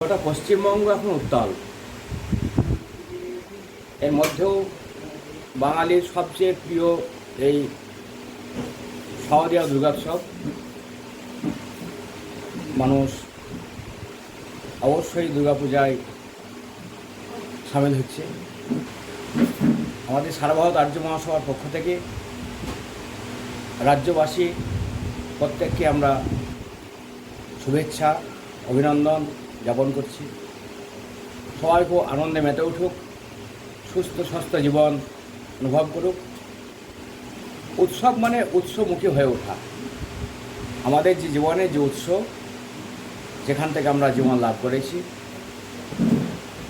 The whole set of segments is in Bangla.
গোটা পশ্চিমবঙ্গ এখন উত্তাল। এর মধ্যেও বাঙালির সবচেয়ে প্রিয় এই শারদীয়া দুর্গোৎসব মানুষ অবশ্যই দুর্গাপূজায় সামিল হচ্ছে। আমাদের সারা ভারত আর্য মহাসভার পক্ষ থেকে রাজ্যবাসী প্রত্যেককে আমরা শুভেচ্ছা অভিনন্দন জ্ঞাপন করছি। সবাই খুব আনন্দে মেতে উঠুক, সুস্থ স্বাস্থ্য জীবন অনুভব করুক। উৎসব মানে উৎসমুখী হয়ে ওঠা। আমাদের যে জীবনের যে উৎস, যেখান থেকে আমরা জীবন লাভ করেছি,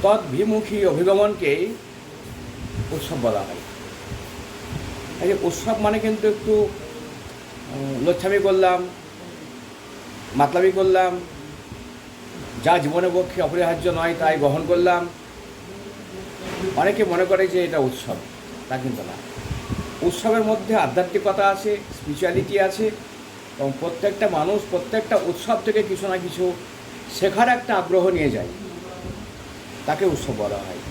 তদ্ভিমুখী অভিগমনকেই উৎসব বলা হয়। এই যে উৎসব মানে কিন্তু একটু লোচ্ছামি করলাম, মাতলামি করলাম, যা জীবনের পক্ষে অপরিহার্য নয় তাই গ্রহণ করলাম, অনেকে মনে করে যে এটা উৎসব। তা কিন্তু না। উৎসবের মধ্যে আধ্যাত্মিকতা আছে, স্পিরিচুয়ালিটি আছে, এবং প্রত্যেকটা মানুষ প্রত্যেকটা উৎসব থেকে কিছু না কিছু শেখার একটা আগ্রহ নিয়ে যায়, তাকে উৎসব বলা হয়।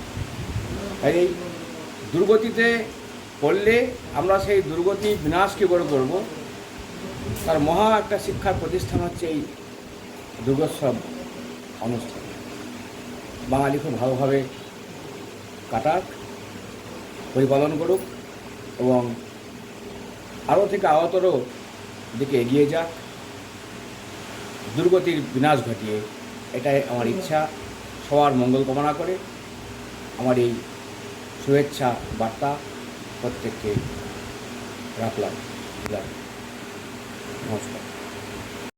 তাই এই দুর্গতিতে পড়লে আমরা সেই দুর্গতি বিনাশ কী করে করব, তার মহা একটা শিক্ষার প্রতিষ্ঠান হচ্ছে এই দুর্গোৎসব অনুষ্ঠান। বাঙালি খুব ভালোভাবে কাটাক, পরিপালন করুক এবং আরও থেকে আরতর দিকে এগিয়ে যাক, দুর্গতির বিনাশ ঘটিয়ে। এটাই আমার ইচ্ছা। সবার মঙ্গল কামনা করে আমার এই শুভেচ্ছা বার্তা প্রত্যেককে রাখলাম। নমস্কার।